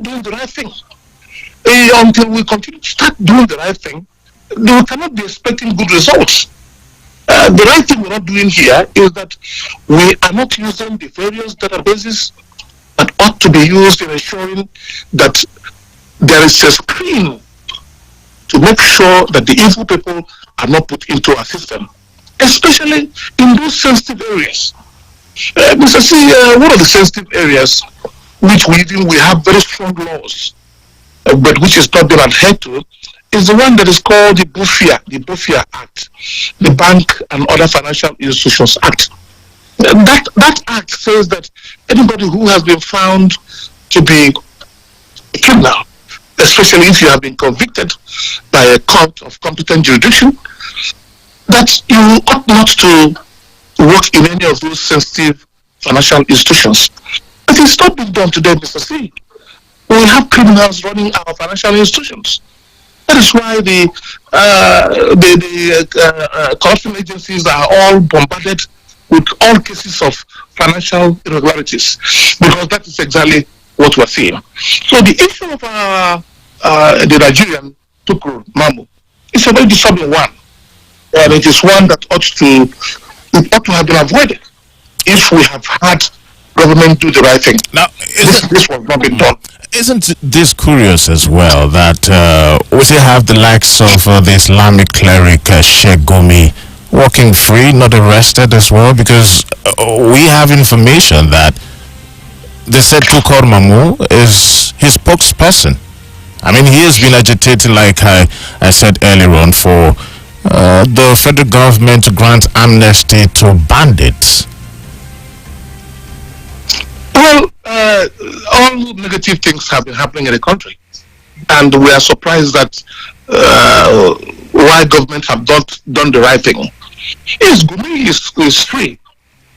doing the right thing. Until we continue to start doing the right thing, we cannot be expecting good results. The right thing we're not doing here is that we are not using the various databases that ought to be used in ensuring that there is a screen to make sure that the evil people are not put into our system, especially in those sensitive areas. Mr. C, one of the sensitive areas which we have very strong laws, but which is not being adhered to, is the one that is called the BOFIA Act, the Bank and Other Financial Institutions Act. That act says that anybody who has been found to be a criminal, especially if you have been convicted by a court of competent jurisdiction, that you ought not to work in any of those sensitive financial institutions. But it's not being done today, Mr. C. We have criminals running our financial institutions. That is why the corruption agencies are all bombarded with all cases of financial irregularities, because that is exactly what we're seeing. So the issue of the Nigerian Chikwe Mamu is a very disturbing one, and it is one that ought to have been avoided if we have had government do the right thing. Now, this was not been done. Isn't this curious as well that we still have the likes of the Islamic cleric Sheikh Gumi walking free, not arrested as well, because we have information that they said Chikwe Mamu is his spokesperson. I mean, he has been agitating, like I said earlier on, for the federal government to grant amnesty to bandits. Well, all negative things have been happening in the country, and we are surprised that why government have not done the right thing. Yes, Gumi is free.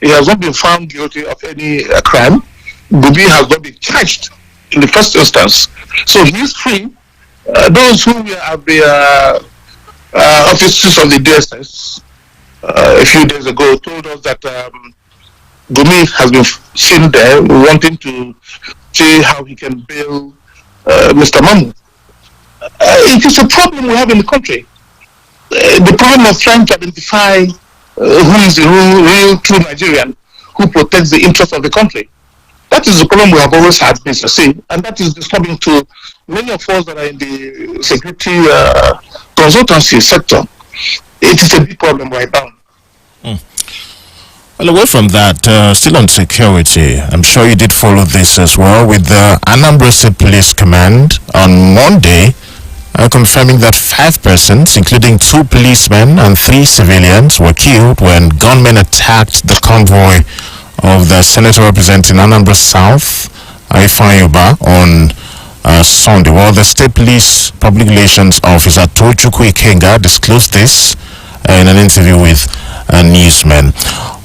He has not been found guilty of any crime. Gumi has not been charged in the first instance, so he is free. Those who were at the offices of the DSS a few days ago told us that Gumi has been seen there wanting to see how he can bail Mr. Mamu. It is a problem we have in the country. The problem of trying to identify who is the real true Nigerian who protects the interests of the country. That is the problem we have always had, Mr. C, and that is disturbing to many of us that are in the security consultancy sector. It is a big problem right now. Well, away from that, still on security, I'm sure you did follow this as well, with the Anambra State Police Command on Monday confirming that 5 persons, including 2 policemen and 3 civilians, were killed when gunmen attacked the convoy of the senator representing Anambra South, Ifeanyi on Sunday. Well, the State Police Public Relations Officer Chikwe Udensi disclosed this in an interview with newsmen.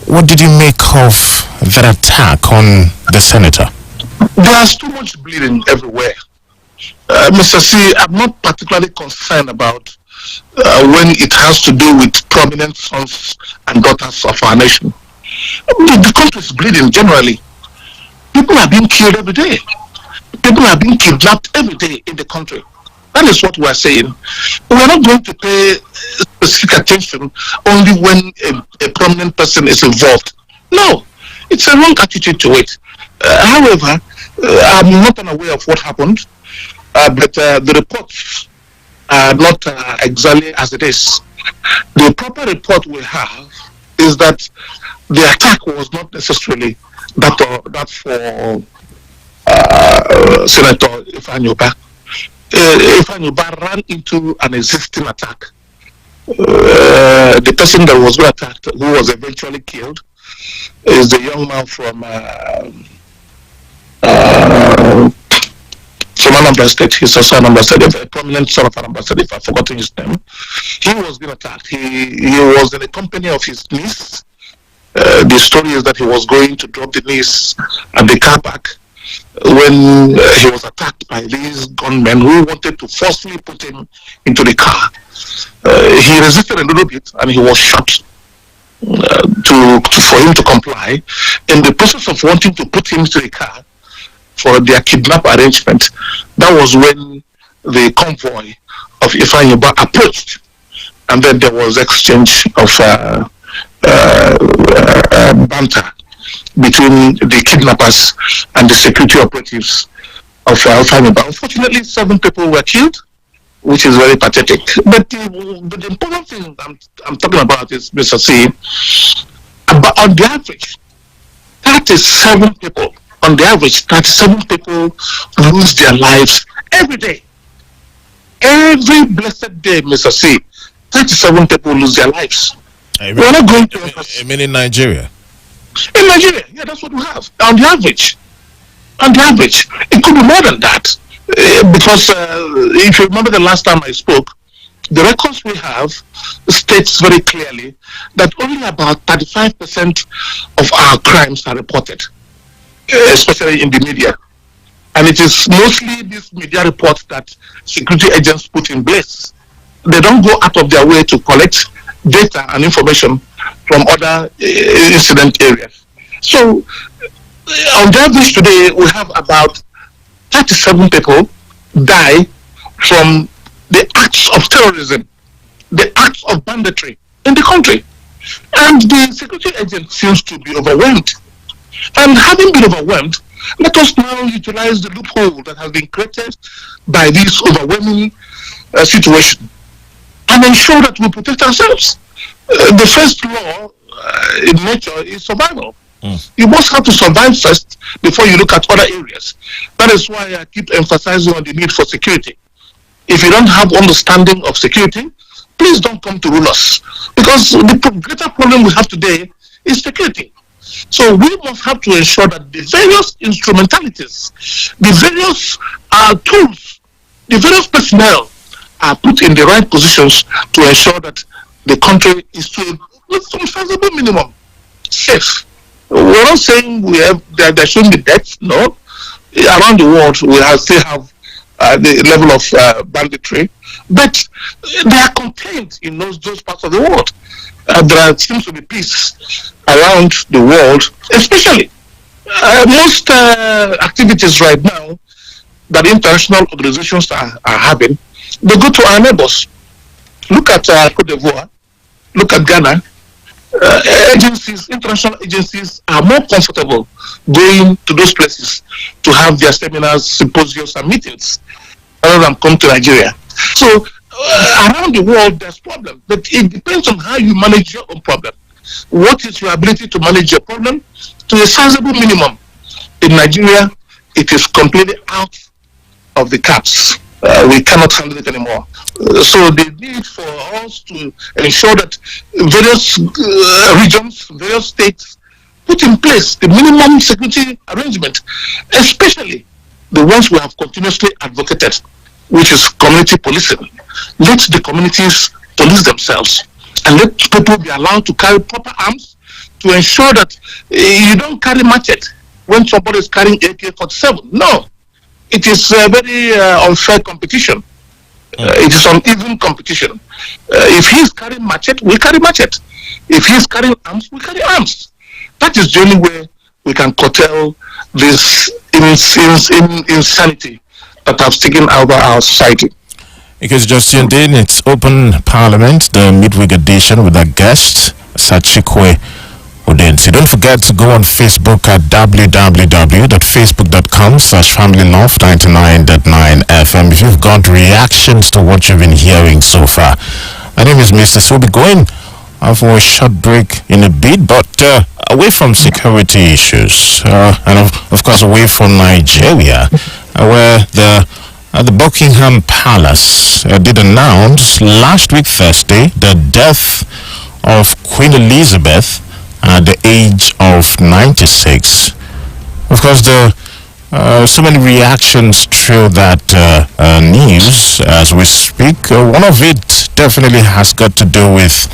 What did you make of that attack on the senator? There's too much bleeding everywhere. Mr. C, I'm not particularly concerned about when it has to do with prominent sons and daughters of our nation. The country is bleeding generally. People are being killed every day. People are being kidnapped every day in the country. That is what we are saying. We are not going to pay specific attention only when a prominent person is involved. No, it's a wrong attitude to it. However, I'm not unaware of what happened, but the reports are not exactly as it is. The proper report we have is that the attack was not necessarily that for Senator Ifeanyi. Ifeanyi ran into an existing attack. The person that was attacked, who was eventually killed, is the young man from Anambra State. He's also Anambra State, a prominent son of Anambra State, if I've forgotten his name. He was being attacked. He was in the company of his niece. The story is that he was going to drop the niece at the car park when he was attacked by these gunmen who wanted to forcefully put him into the car. He resisted a little bit and he was shot for him to comply. In the process of wanting to put him into the car, for their kidnap arrangement, that was when the convoy of Ifeanyi approached, and then there was exchange of banter between the kidnappers and the security operatives of Ifeanyi. Unfortunately, 7 people were killed, which is very pathetic. But the important thing I'm talking about is, Mr. C, about on the average, 37 people, on the average, 37 people lose their lives every day. Every blessed day, Mr. C, 37 people lose their lives. We're not going to... I mean in Nigeria? In Nigeria, yeah, that's what we have. On the average. On the average. It could be more than that. Because if you remember the last time I spoke, the records we have states very clearly that only about 35% of our crimes are reported, especially in the media. And it is mostly these media reports that security agents put in place. They don't go out of their way to collect data and information from other incident areas. So, on the average today, we have about 37 people die from the acts of terrorism, the acts of banditry in the country. And the security agent seems to be overwhelmed. And having been overwhelmed, let us now utilize the loophole that has been created by this overwhelming situation and ensure that we protect ourselves. The first law in nature is survival. You must have to survive first before you look at other areas. That is why I keep emphasizing on the need for security. If you don't have understanding of security, please don't come to rule us. Because the greater problem we have today is security. So we must have to ensure that the various instrumentalities, the various tools, the various personnel are put in the right positions to ensure that the country is to, with some sensible minimum, safe. We're not saying there shouldn't be deaths. No. Around the world, we still have the level of banditry, but they are contained in those parts of the world. There seems to be peace around the world, especially most activities right now that international organizations are having, they go to our neighbors. Look at Cote d'Ivoire, look at Ghana. International agencies are more comfortable going to those places to have their seminars, symposiums, and meetings rather than come to Nigeria. So around the world, there's problems, but it depends on how you manage your own problem. What is your ability to manage your problem to a sizable minimum? In Nigeria, it is completely out of the caps. We cannot handle it anymore. So the need for us to ensure that various regions, various states put in place the minimum security arrangement, especially the ones we have continuously advocated, which is community policing. Let the communities police themselves and let people be allowed to carry proper arms to ensure that you don't carry machete when somebody is carrying AK-47. No. It is a very unfair competition. It is uneven competition. If he is carrying machete, we carry machete. If he is carrying arms, we carry arms. That is the only way we can curtail this insanity that has taken over our society. Because just in it's open parliament, the midweek edition with our guest, Chikwe Udensi. Don't forget to go on Facebook at www.facebook.com/familylove99.9 FM if you've got reactions to what you've been hearing so far. My name is Mr. So we'll be going for a short break in a bit, but away from security issues and of course away from Nigeria, where the Buckingham Palace did announce last week Thursday the death of Queen Elizabeth at the age of 96. Of course, so many reactions through that news as we speak. One of it definitely has got to do with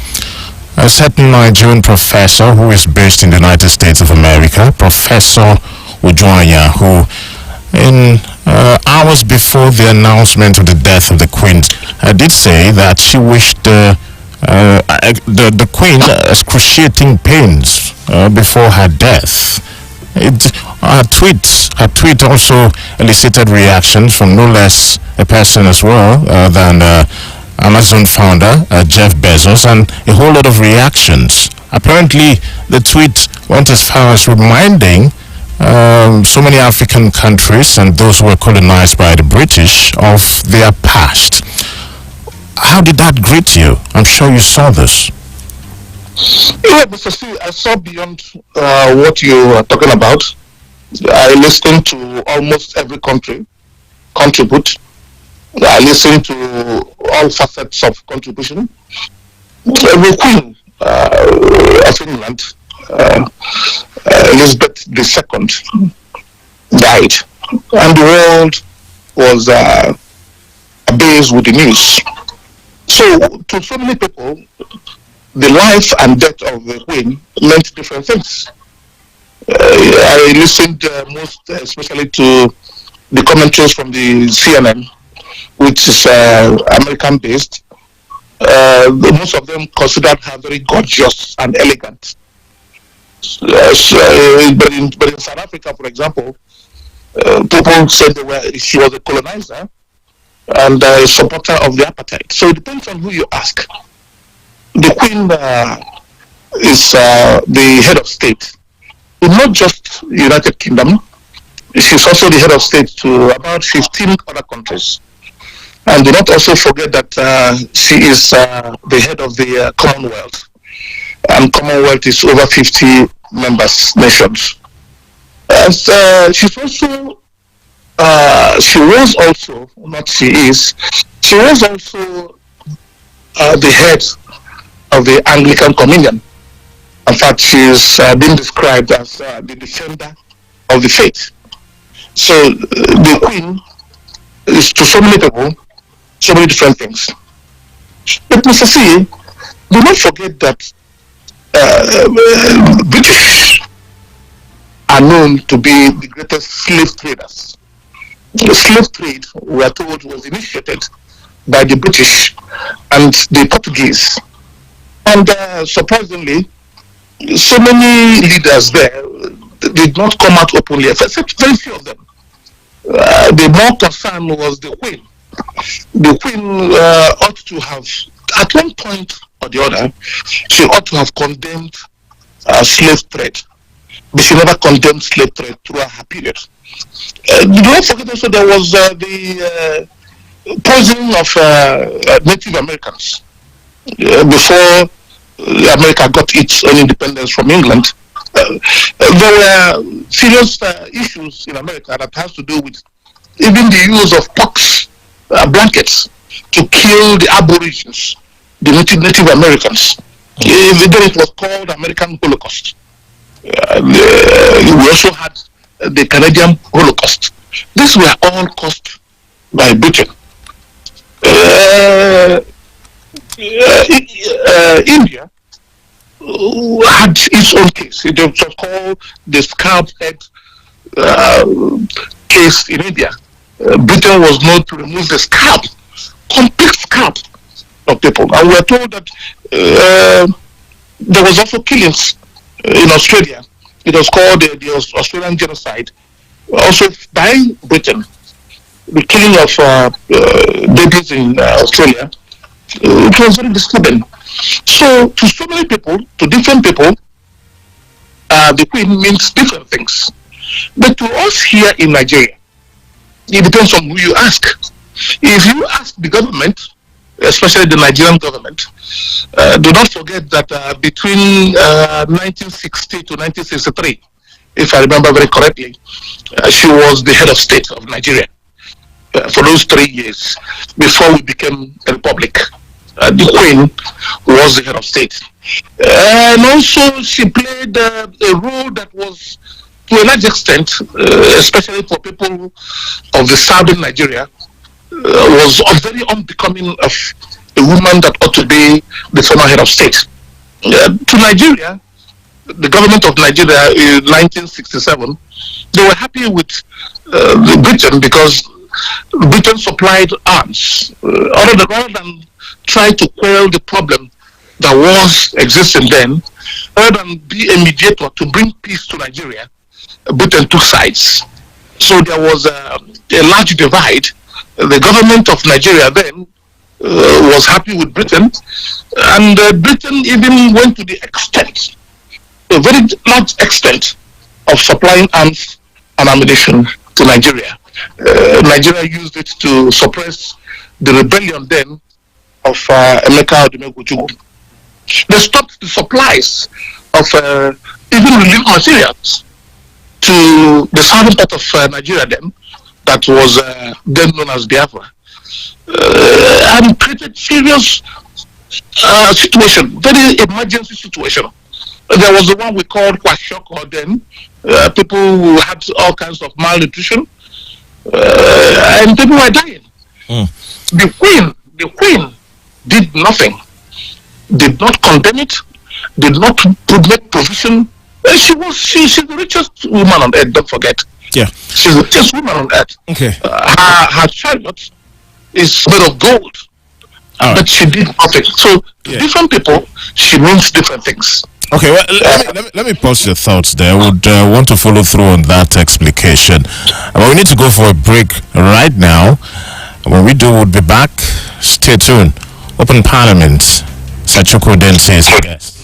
a certain Nigerian professor who is based in the United States of America, Professor Ujwanya, who in hours before the announcement of the death of the Queen did say that she wished the Queen excruciating pains before her death. Her tweet also elicited reactions from no less a person as well than Amazon founder Jeff Bezos, and a whole lot of reactions. Apparently, the tweet went as far as reminding so many African countries and those who were colonized by the British of their past. How did that greet you? I'm sure you saw this. Yeah, Mr. C, I saw beyond what you are talking about. I listened to almost every country contribute. I listened to all facets of contribution. The Queen of England, Elizabeth II, died, and the world was abased with the news. So, to so many people, the life and death of the Queen meant different things. I listened most especially to the commentaries from the CNN, which is American based. Most of them considered her very gorgeous and elegant. But in South Africa, for example, people said she was a colonizer and a supporter of the apartheid. So it depends on who you ask. The Queen is the head of state in not just United Kingdom. She's also the head of state to about 15 other countries. And do not also forget that she is the head of the Commonwealth. And Commonwealth is over 50 members nations. And she was also the head of the Anglican Communion. In fact, she's been described as the defender of the faith. So the Queen is to so many people so many different things. But Mr. C, do not forget that British are known to be the greatest slave traders. The slave trade, we are told, was initiated by the British and the Portuguese. And surprisingly, so many leaders there did not come out openly, except very few of them. The more concern was the Queen. The Queen ought to have, at one point or the other, she ought to have condemned slave trade. But she never condemned slave trade throughout her period. Do not forget also there was the poisoning of Native Americans before America got its own independence from England. There were serious issues in America that has to do with even the use of pox blankets to kill the Aborigines, the Native Americans. Then it was called American Holocaust. We also had the Canadian Holocaust. These were all caused by Britain. India had its own case. It was called the scalp head case in India. Britain was known to remove the scalp, complete scalp of people. And we are told that there was also killings in Australia. It was called the Australian genocide, also by Britain. The killing of babies in Australia, it was very disturbing. So to so many people, to different people, the Queen means different things. But to us here in Nigeria, it depends on who you ask. If you ask the government, especially the Nigerian government, do not forget that between 1960 to 1963, if I remember very correctly, she was the head of state of Nigeria for those 3 years before we became a republic. The Queen was the head of state. And also she played a role that was, to a large extent, especially for people of the southern Nigeria, was very unbecoming of a woman that ought to be the former head of state. To Nigeria, the government of Nigeria in 1967, they were happy with Britain because Britain supplied arms. Rather than try to quell the problem that was existing then, rather than be a mediator to bring peace to Nigeria, Britain took sides. So there was a large divide. The government of Nigeria then was happy with Britain, and Britain even went to the extent, a very large extent, of supplying arms and ammunition to Nigeria. Nigeria used it to suppress the rebellion then of Emeka Odumegwu. They stopped the supplies of even relief materials to the southern part of Nigeria then, that was then known as Biafra, and created serious situation, very emergency situation. There was the one we called Kwashiorkor then, people who had all kinds of malnutrition, and people were dying. The Queen did nothing, did not condemn it, did not make provision. She's the richest woman on earth, don't forget. Yeah. She's the richest woman on earth. Okay. Her chariot is made of gold. But she did nothing. So different people, she means different things. Okay, well, let me pause your thoughts there. I would want to follow through on that explication. But we need to go for a break right now. When we do, we'll be back. Stay tuned. Open Parliament. Chikwe Udensi is our guest.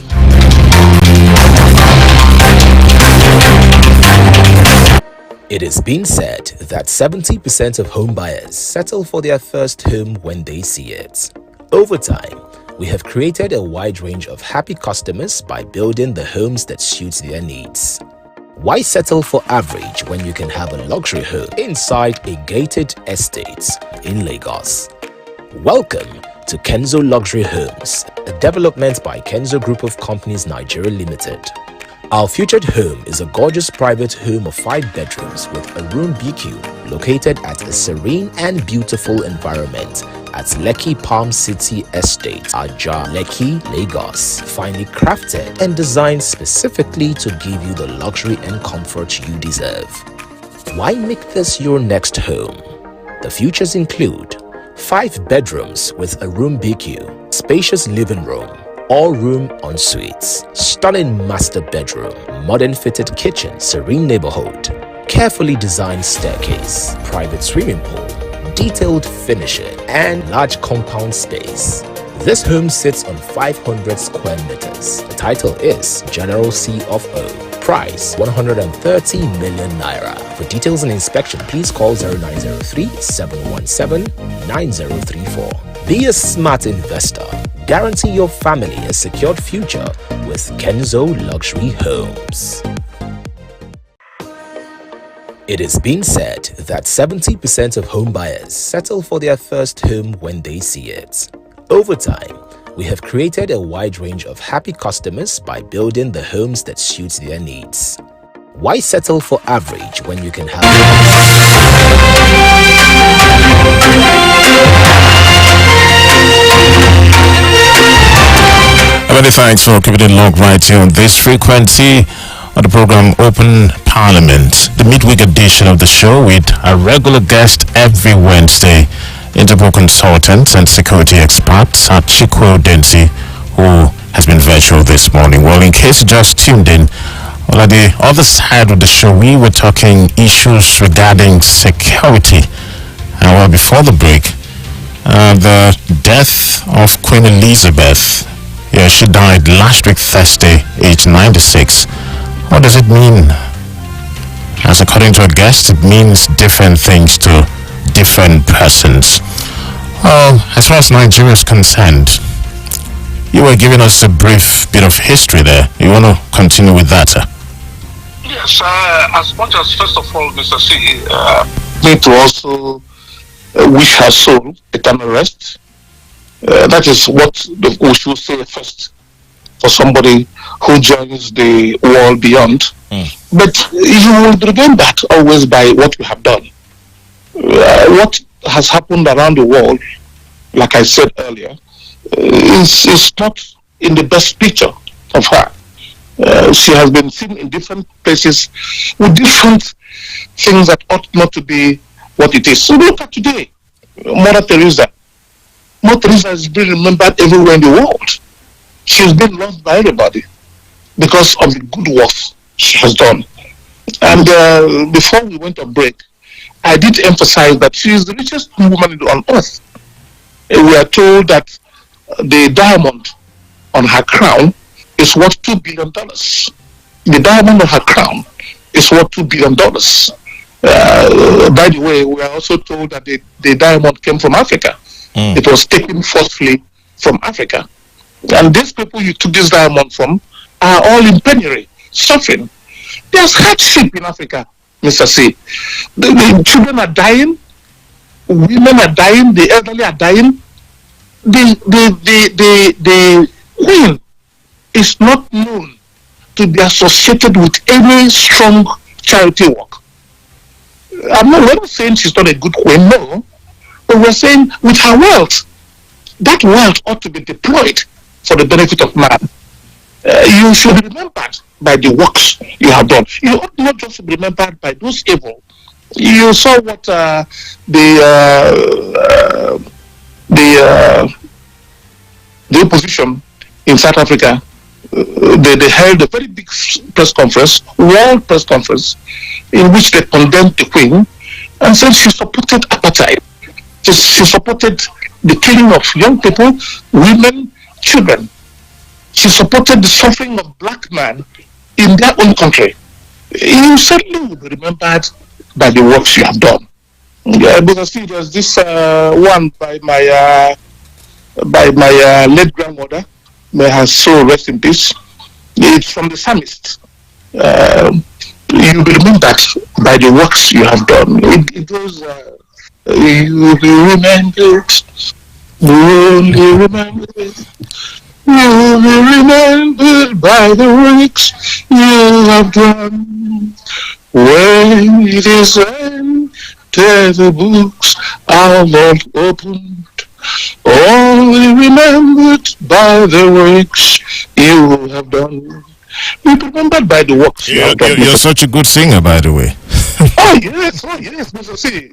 It has been said that 70% of home buyers settle for their first home when they see it. Over time, we have created a wide range of happy customers by building the homes that suit their needs. Why settle for average when you can have a luxury home inside a gated estate in Lagos? Welcome to Kenzo Luxury Homes, a development by Kenzo Group of Companies Nigeria Limited. Our featured home is a gorgeous private home of 5 bedrooms with a room BQ located at a serene and beautiful environment at Lekki Palm City Estate, Ajah, Lekki, Lagos. Finely crafted and designed specifically to give you the luxury and comfort you deserve. Why make this your next home? The features include 5 bedrooms with a room BQ, spacious living room, all-room en-suites, stunning master bedroom, modern fitted kitchen, serene neighborhood, carefully designed staircase, private swimming pool, detailed finishing, and large compound space. This home sits on 500 square meters. The title is General C of O. Price 130 million naira. For details and inspection, please call 0903 717 9034. Be a smart investor. Guarantee your family a secured future with Kenzo Luxury Homes. It has been said that 70% of home buyers settle for their first home when they see it. Over time, we have created a wide range of happy customers by building the homes that suit their needs. Why settle for average when you can have... Many thanks for keeping it locked right here on this frequency of the program Open Parliament, the midweek edition of the show with a regular guest every Wednesday, Interpol consultant and security expert Chikwe Udensi, who has been virtual this morning. Well, in case you just tuned in, well, at the other side of the show, we were talking issues regarding security. And well, before the break, the death of Queen Elizabeth. Yeah, she died last week Thursday, aged 96. What does it mean? As according to a guest, it means different things to different persons. As far as Nigeria is concerned, you were giving us a brief bit of history there. You want to continue with that, sir? Yes, as much as, first of all, Mr. C, need to also wish her soul eternal rest. That is what we should say first for somebody who joins the world beyond. But you will be remembered always by what you have done. What has happened around the world, like I said earlier, is not in the best picture of her. She has been seen in different places with different things that ought not to be what it is. So look at today, Mother Teresa. Mother Teresa is being remembered everywhere in the world. She's been loved by everybody because of the good works she has done. And before we went on break, I did emphasize that she is the richest woman on earth. We are told that the diamond on her crown is worth $2 billion. The diamond on her crown is worth $2 billion. By the way, we are also told that the diamond came from Africa. It was taken forcefully from Africa. And these people you took this diamond from are all in penury, suffering. There's hardship in Africa, Mr. C. The children are dying, women are dying, the elderly are dying. The queen is not known to be associated with any strong charity work. We're not saying she's not a good queen, no. But we're saying with her wealth, that wealth ought to be deployed for the benefit of man. You should be remembered by the works you have done. You ought not just to be remembered by those evil. You saw what the opposition in South Africa, they held a very big press conference, world press conference, in which they condemned the queen and said she supported apartheid. She supported the killing of young people, women, children. She supported the suffering of black men in their own country. You certainly will be remembered by the works you have done. Yeah, because see, there's this one by my late grandmother. May her soul rest in peace. It's from the psalmist. You'll be remembered by the works you have done. It goes. You'll be remembered. Only remembered. You'll be remembered by the works you have done. When it is entered the books are not opened, only remembered by the works you have done. Be remembered by the works you have done. You're such a good singer, by the way. Oh yes, Mr. C.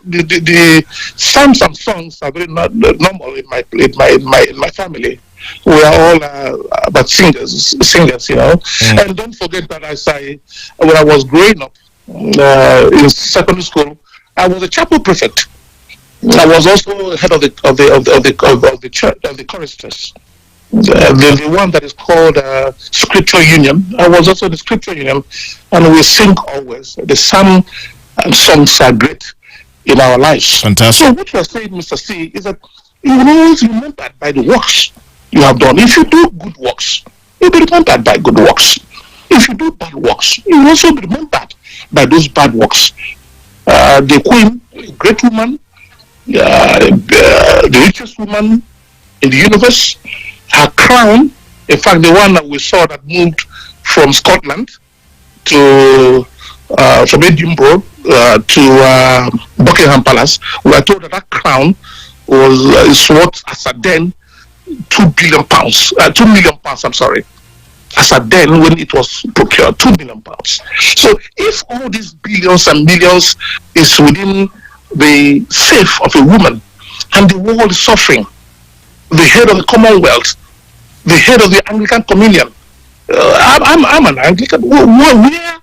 The psalms and songs are very normal in my family. We are all but singers, you know. And don't forget that when I was growing up in secondary school, I was a chapel prefect. I was also head of the church of the choristers. The one that is called Scripture Union. I was also in the Scripture Union, and we sing always. The psalm and songs are great in our lives. Fantastic. So what you are saying, Mr. C, is that you will always be remembered by the works you have done. If you do good works, you'll be remembered by good works. If you do bad works, you will also be remembered by those bad works. The queen, a great woman, the richest woman in the universe, her crown, in fact, the one that we saw that moved from Scotland to from Edinburgh to Buckingham Palace, we are told that that crown is worth as at then £2 billion, £2 million. I'm sorry, as at then when it was procured, £2 million. So if all these billions and millions is within the safe of a woman, and the world is suffering, the head of the Commonwealth, the head of the Anglican Communion. I'm an Anglican. Where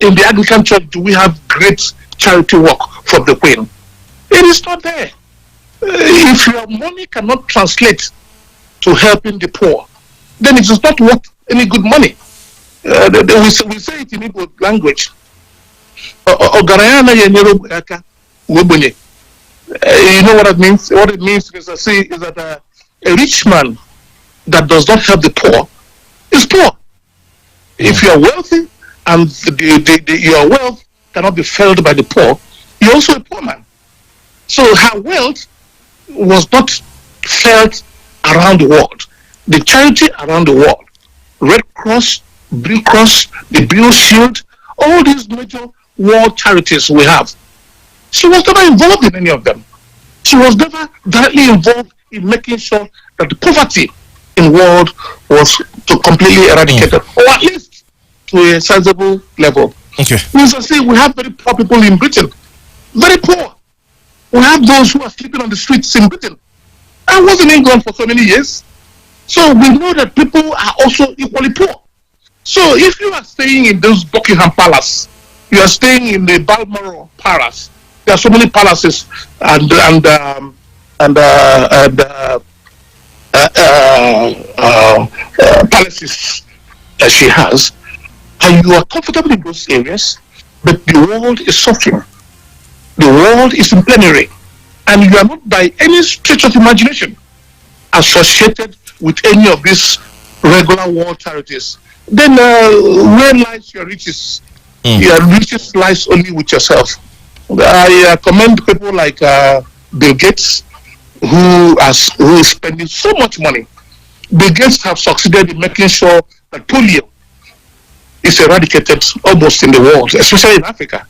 in the Anglican Church do we have great charity work from the Queen? It is not there. If your money cannot translate to helping the poor, then it is not worth any good money. We say it in Igbo language. You know what it means? What it means is that a rich man that does not help the poor is poor. If you are wealthy and your wealth cannot be felt by the poor, you're also a poor man. So her wealth was not felt around the world. The charity around the world, Red Cross, Blue Cross, the Blue Shield, all these major world charities we have, she was never involved in any of them. She was never directly involved in making sure that the poverty in the world was completely eradicated, or at least to a sizable level. Okay. We have very poor people in Britain. Very poor. We have those who are sleeping on the streets in Britain. I was in England for so many years. So we know that people are also equally poor. So if you are staying in this Buckingham Palace, you are staying in the Balmoral Palace. There are so many palaces and palaces that she has, and you are comfortable in those areas, but the world is suffering. The world is in plenary, and you are not by any stretch of imagination associated with any of these regular world charities. Then where lies your riches? Your riches lies only with yourself. I commend people like Bill Gates, who is spending so much money. Bill Gates have succeeded in making sure that polio is eradicated almost in the world, especially in Africa.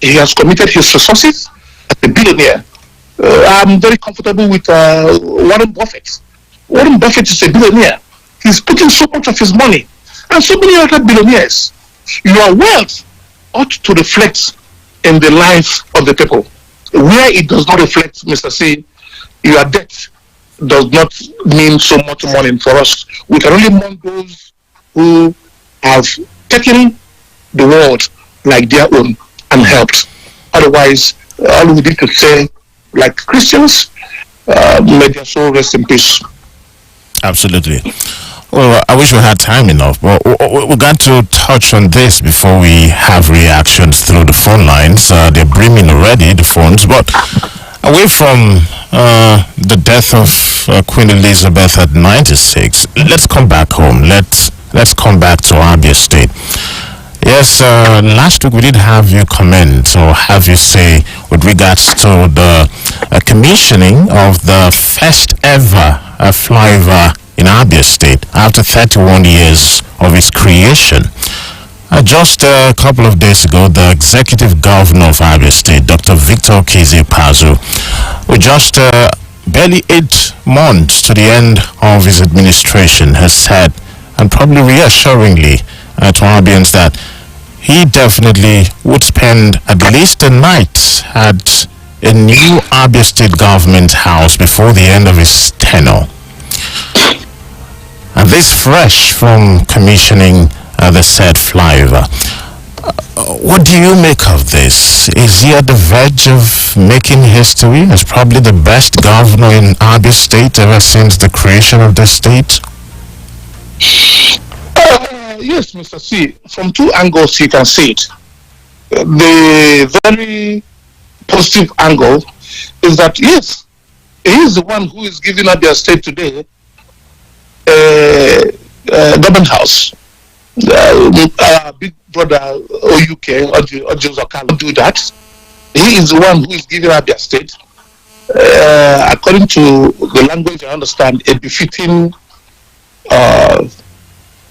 He has committed his resources as a billionaire. I'm very comfortable with Warren Buffett. Warren Buffett is a billionaire. He's putting so much of his money, and so many other billionaires. Your wealth ought to reflect in the life of the people. Where it does not reflect, Mr. C, your debt does not mean so much money for us. We can only mourn those who have taken the world like their own and helped. Otherwise, all we need to say, like Christians, may their soul rest in peace. Absolutely. Well, I wish we had time enough, but we got to touch on this before we have reactions through the phone lines. They're brimming already, the phones. But away from the death of Queen Elizabeth at 96, let's come back home. Let's come back to Abia State. Yes, last week we did have you comment or have you say with regards to the commissioning of the first ever flyover in Abia State after 31 years of its creation. Just a couple of days ago, the executive governor of Abia State, Dr. Victor Pazu, with just barely 8 months to the end of his administration, has said, and probably reassuringly to Abians, that he definitely would spend at least a night at a new Abia State government house before the end of his tenure. And this fresh from commissioning the said flyover. What do you make of this? Is he at the verge of making history as probably the best governor in Abia State ever since the creation of the state? Yes, Mr. C. From two angles you can see it. The very positive angle is that, yes, he is the one who is giving Abia State today government house. Big brother OUK or Joseph can do that. He is the one who is giving Abia State, according to the language I understand, a befitting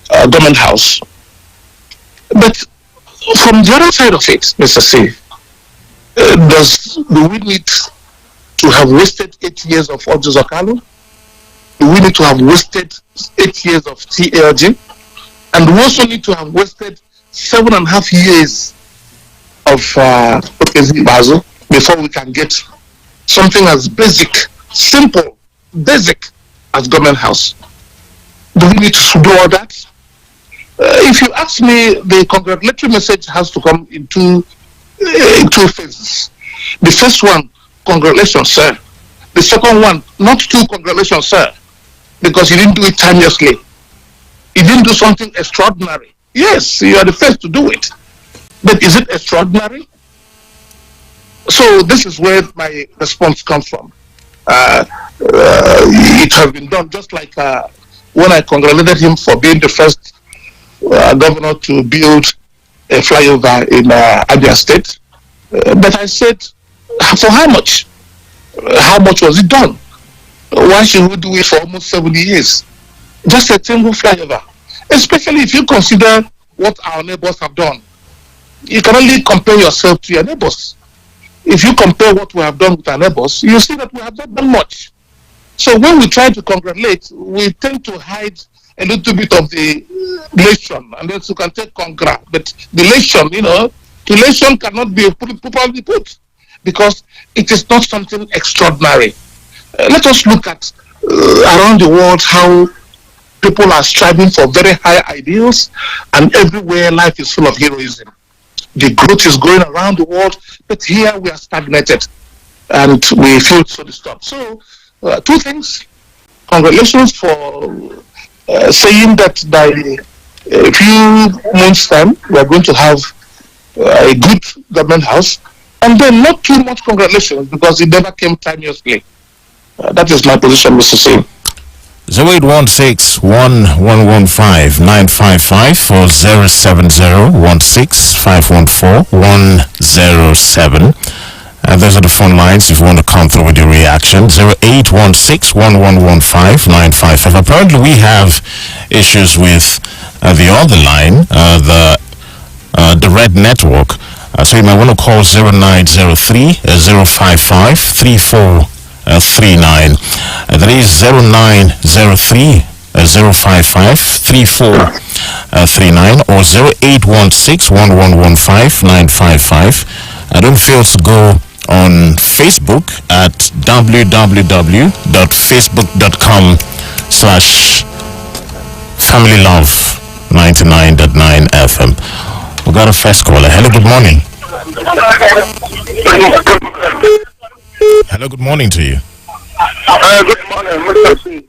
government house. But from the other side of it, Mr. C, do we need to have wasted 8 years of Ojo Zakalu? Do we need to have wasted 8 years of TLG? And we also need to have wasted 7.5 years of Bazo before we can get something as basic, simple, basic as government house. Do we need to do all that? If you ask me, the congratulatory message has to come in two phases. The first one, congratulations, sir. The second one, not too congratulations, sir, because you didn't do it timelessly. You didn't do something extraordinary. Yes, you are the first to do it. But is it extraordinary? So this is where my response comes from. It has been done just like when I congratulated him for being the first governor to build a flyover in Abia State. But I said, for how much? How much was it done? Why should we do it for almost 70 years? Just a single flyover. Especially if you consider what our neighbors have done. You can only compare yourself to your neighbors. If you compare what we have done with our neighbors, you see that we have not done much. So when we try to congratulate, we tend to hide a little bit of the elation, and then you can take congrat. But the elation, the elation cannot be properly put because it is not something extraordinary. Let us look at around the world how People are striving for very high ideals, and everywhere life is full of heroism. The growth is going around the world, but here we are stagnated, and we feel so disturbed. So, two things. Congratulations for saying that by a few months' time we are going to have a good government house, and then not too much congratulations because it never came timelessly. That is my position, Mr. Singh. 0816-1115-955 or 070-16-514-107. Those are the phone lines if you want to come through with your reaction. 0816-1115-955. Apparently we have issues with the other line, the red network. So you might want to call 0903-055-3439. That is 0903-055-3439 or 0816-1115-955. Don't fail to go on Facebook at www.facebook.com/familylove99.9 FM. We got a first caller. Hello, good morning. Hello, good morning to you. Good morning, Mr. C.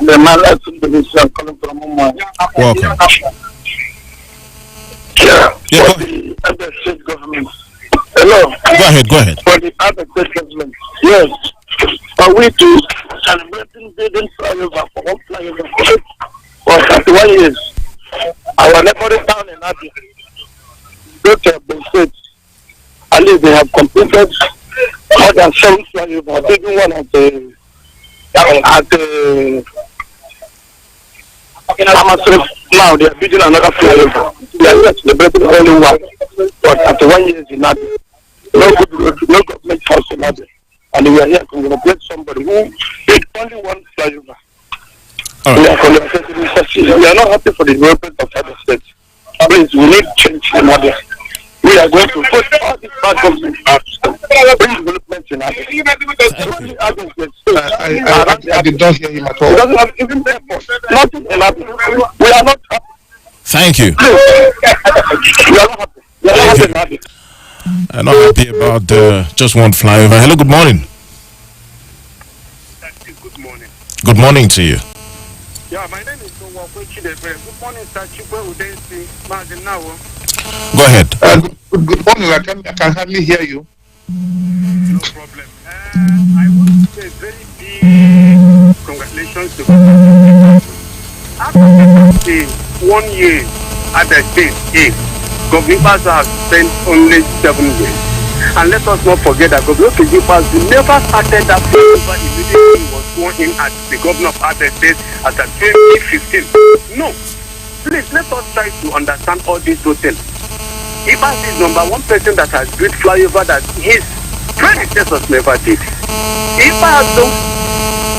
The man that's in the mission calling from Mumbai. Welcome. Yeah, Yeah, for the other state government. Hello. Go ahead. For the other state government. Yes. Are we to celebrating building flyover for one flyover for 31 years? Our neighboring town in Abia, go to the state. At least they have completed more than 7 flyovers, even one at the now they are building another flyover. They are just celebrating only one. But after 1 year in Abia, no good road, no government house in Abia. And we are here to congratulate somebody who did only one flyover. Right. We are congratulating Mr. C. We are not happy for the development of other states. Please, we need change in Abia. We are going to put all these bad government out. Bring development in Abia. I did not hear him at all. He doesn't have even airport. Nothing in Abia. We are not happy. Thank you. We are not happy. We are not happy in Abia. I'm not happy about just one flyover. Hello, good morning. Good morning. Good morning to you. Yeah, my name is Chikwe. Good morning, sir. Chikwe Udensi, Marginawo. Go ahead. Good morning. I can hardly hear you. No problem. I want to say very big congratulations to government. After 1 year at the state, Governor Paso has spent only 7 years. And let us not forget that Governor Paso never started that flyover immediately he was sworn in as the governor of Abia State as of 2015. No. Please, let us try to understand all these hotels. Ibas is number one person that has built flyover that his predecessors never did. Ibas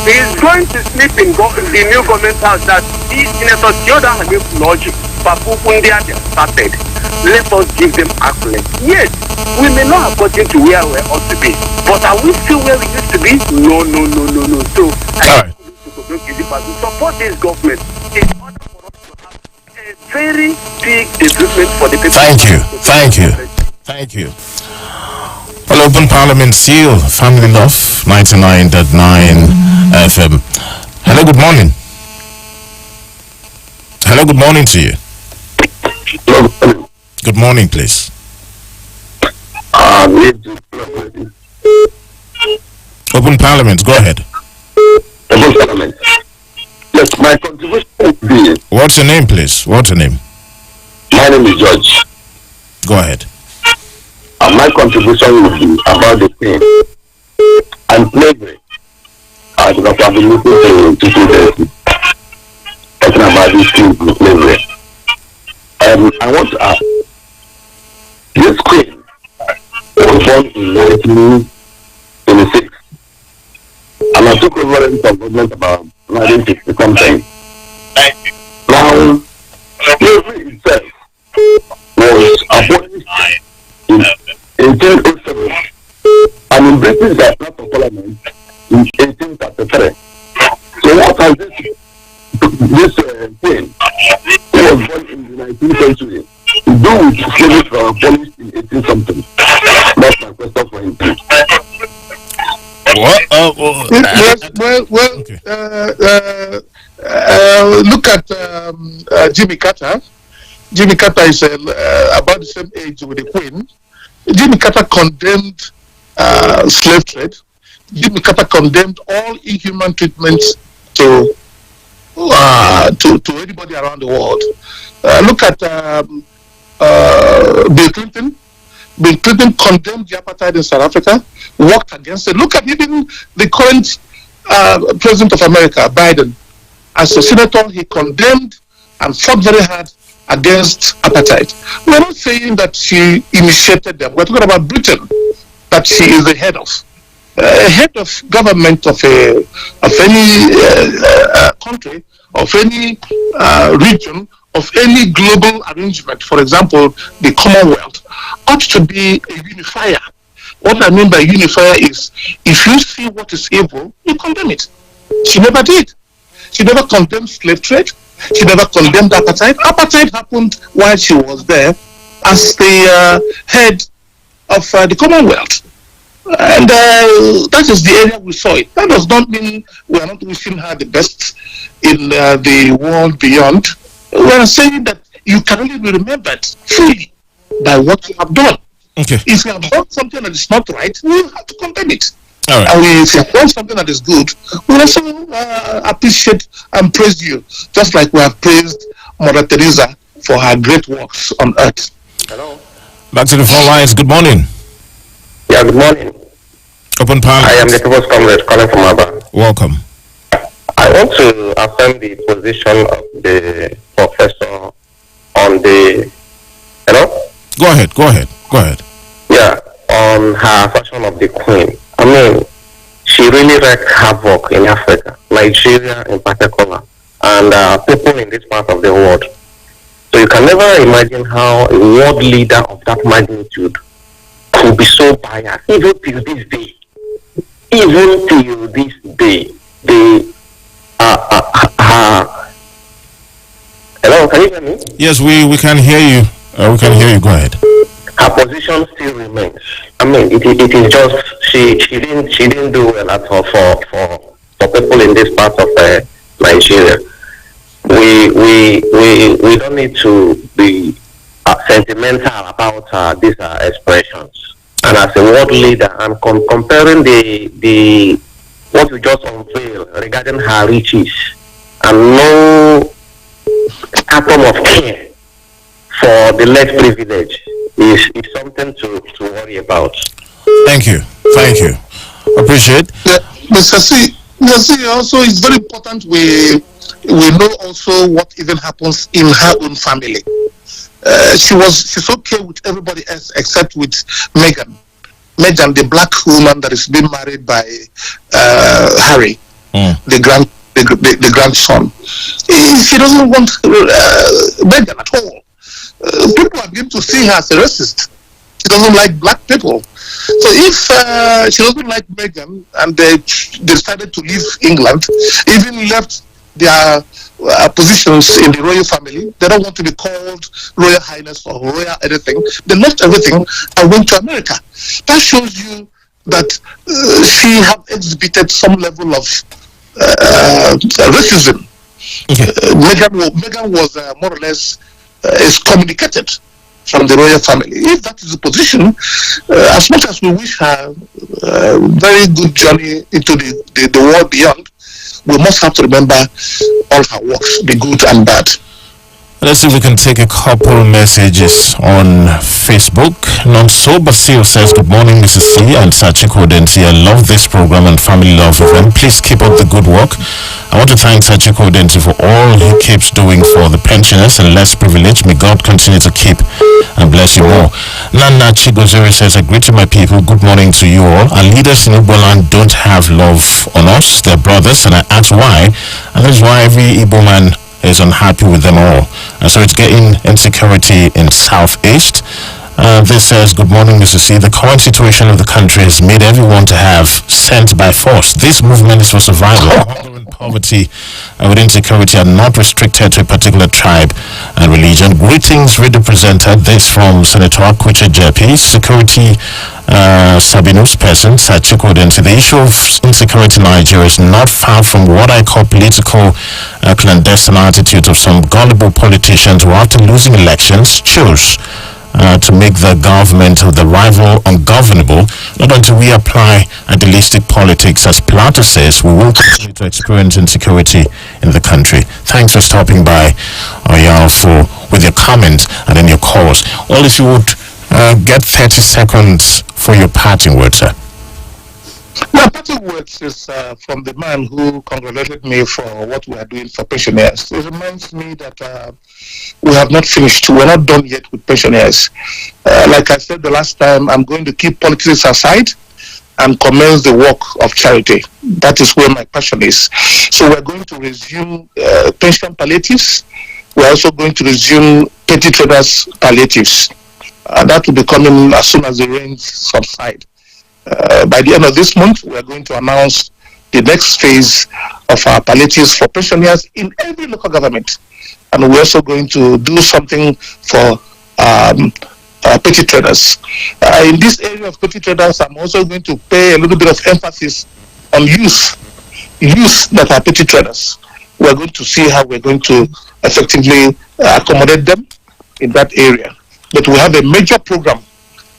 is going to sleep in the new government house that the Senator Theodore Hanif Logic, Papu Pundia started. Let us give them accolades. Yes, we may not have gotten to where we ought to be, but are we still where we used to be? No. So, I support this government in order for us to have a very big development for the people. Thank you. Well, Open Parliament Seal, Family Love, 99.9 FM. Hello, good morning. Hello, good morning to you. Good morning, please. Open Parliament, go ahead. Open Parliament. Yes, my contribution would be... What's your name, please? What's your name? My name is George. Go ahead. My contribution would be about the pain and slavery. Because I've been listening to Chikwe talking about these things with slavery. I want to ask, this queen was born in 1926, and I took over in government about 1960 something. Now, slavery itself was abolished in 1807, and in British Act of Parliament in 1833. So what has this Yes, Okay. look at Jimmy Carter. Jimmy Carter is about the same age with the Queen. Jimmy Carter condemned slave trade. Jimmy Carter condemned all inhuman treatments to anybody around the world. Look at Bill Clinton. Bill Clinton condemned the apartheid in South Africa, worked against it. Look at even the current president of America, Biden. As a senator, he condemned and fought very hard against apartheid. We're not saying that she initiated them. We're talking about Britain, that she is the head of. Head of government of any country, of any region, of any global arrangement, for example, the Commonwealth, ought to be a unifier. What I mean by unifier is, if you see what is evil, you condemn it. She never did. She never condemned slave trade. She never condemned apartheid. Apartheid happened while she was there as the head of the Commonwealth. And that is the area we saw it. That does not mean we are not wishing her the best in the world beyond. We are saying that you can only be remembered fully by what you have done. Okay. If you have done something that is not right, we have to condemn it. All right. And if you have done something that is good, we also appreciate and praise you, just like we have praised Mother Teresa for her great works on earth. Hello. Back to the phone lines. Good morning. Yeah, good morning. Open Parliament. I am the People's Comrade calling from Aba. Welcome. I want to affirm the position of the professor on the... Hello? Go ahead. Yeah, on her version of the Queen. I mean, she really wreaked havoc in Africa, Nigeria in particular, and people in this part of the world. So you can never imagine how a world leader of that magnitude could be so biased, even till this day. Even till this day, hello, can you hear me? Yes, we can hear you. We can hear you. Go ahead. Her position still remains. I mean, it is just she didn't do well at all for people in this part of Nigeria. We don't need to be sentimental about these expressions. And as a world leader, I'm comparing the what we just unveiled regarding her riches and no atom of care for the less privileged is something to worry about. Thank you. Appreciate. Yeah, Mr. C, also it's very important we know also what even happens in her own family. She's okay with everybody else except with Meghan, the black woman that is being married by Harry, the grandson. She doesn't want Meghan at all. People are beginning to see her as a racist. She doesn't like black people. So if she doesn't like Meghan and they decided to leave England, even left their positions in the royal family, they don't want to be called Royal Highness or Royal anything. They left everything and went to America. That shows you that she have exhibited some level of racism. Okay. Meghan was more or less excommunicated from the royal family. If that is the position, as much as we wish her very good journey into the world beyond, we must have to remember all her works, the good and bad. Let's see if we can take a couple messages on Facebook. Nonso Basil says, good morning, Mrs. C and Chikwe Udensi. I love this program and family love event. Please keep up the good work. I want to thank Chikwe Udensi for all he keeps doing for the pensioners and less privileged. May God continue to keep and bless you all. Nana Chigozeri says, I greet you, my people. Good morning to you all. Our leaders in Igboland don't have love on us. They're brothers, and I ask why. And that is why every Igbo man is unhappy with them all. And so it's getting insecurity in Southeast. This says, good morning, Mr. C. The current situation of the country has made everyone to have sent by force. This movement is for survival. and poverty within security are not restricted to a particular tribe and religion. Greetings, radio presenter. This from Senator Akwiche JP, security Sabino's person, Chikwe Udensi. The issue of insecurity in Nigeria is not far from what I call political clandestine attitudes of some gullible politicians who, after losing elections, chose to make the government of the rival ungovernable. Not until we apply idealistic politics, as Plato says, we will continue to experience insecurity in the country. Thanks for stopping by, Oyal, with your comments and then your calls. Well, if you would get 30 seconds for your parting words, sir. My parting words is from the man who congratulated me for what we are doing for pensioners. It reminds me that we have not finished. We're not done yet with pensioners. Like I said the last time, I'm going to keep politics aside and commence the work of charity. That is where my passion is. So we're going to resume pension palliatives. We're also going to resume petty traders palliatives. That will be coming as soon as the rains subside. By the end of this month, we are going to announce the next phase of our palliatives for pensioners in every local government. And we're also going to do something for petty traders. In this area of petty traders, I'm also going to pay a little bit of emphasis on youth that are petty traders. We're going to see how we're going to effectively accommodate them in that area. But we have a major program,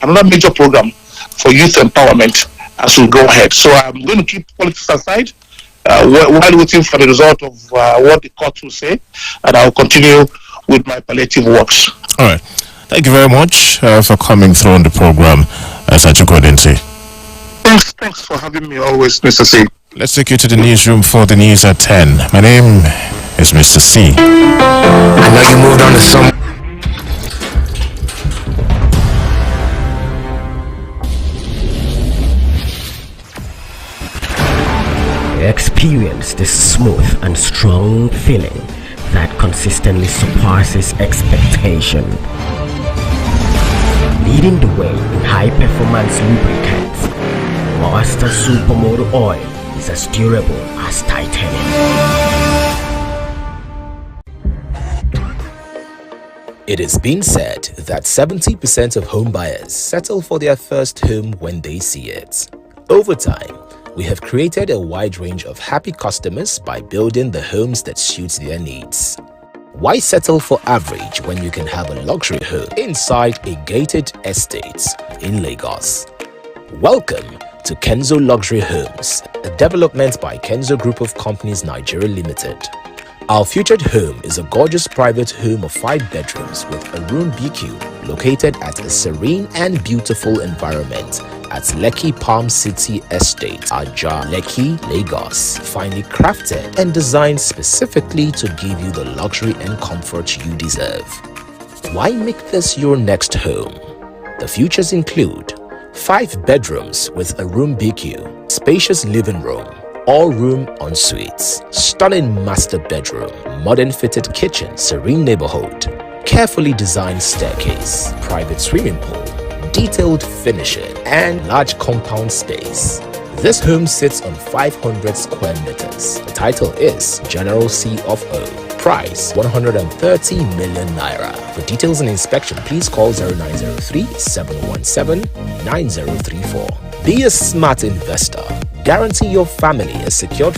another major program for youth empowerment as we go ahead. So I'm going to keep politics aside while waiting for the result of what the court will say, and I'll continue with my palliative works. All right. Thank you very much for coming through on the program, Chikwe Udensi. Thanks for having me always, Mr. C. Let's take you to the newsroom for the news at 10. My name is Mr. C. I know you moved on to some. Experience this smooth and strong feeling that consistently surpasses expectation. Leading the way in high-performance lubricants, Master Supermoto Oil is as durable as titanium. It is being said that 70% of home buyers settle for their first home when they see it. Over time, we have created a wide range of happy customers by building the homes that suit their needs. Why settle for average when you can have a luxury home inside a gated estate in Lagos? Welcome to Kenzo Luxury Homes, a development by Kenzo Group of Companies Nigeria Limited. Our featured home is a gorgeous private home of 5 bedrooms with a room BQ located at a serene and beautiful environment at Lekki Palm City Estate, Aja, Lekki, Lagos. Finely crafted and designed specifically to give you the luxury and comfort you deserve. Why make this your next home? The features include 5 bedrooms with a room BQ, spacious living room, all-room ensuites, stunning master bedroom, modern fitted kitchen, serene neighborhood, carefully designed staircase, private swimming pool, detailed finishing, and large compound space. This home sits on 500 square meters. The title is General C of O. Price 130 million naira. For details and inspection, please call 0903 717 9034. Be a smart investor. Guarantee your family a secured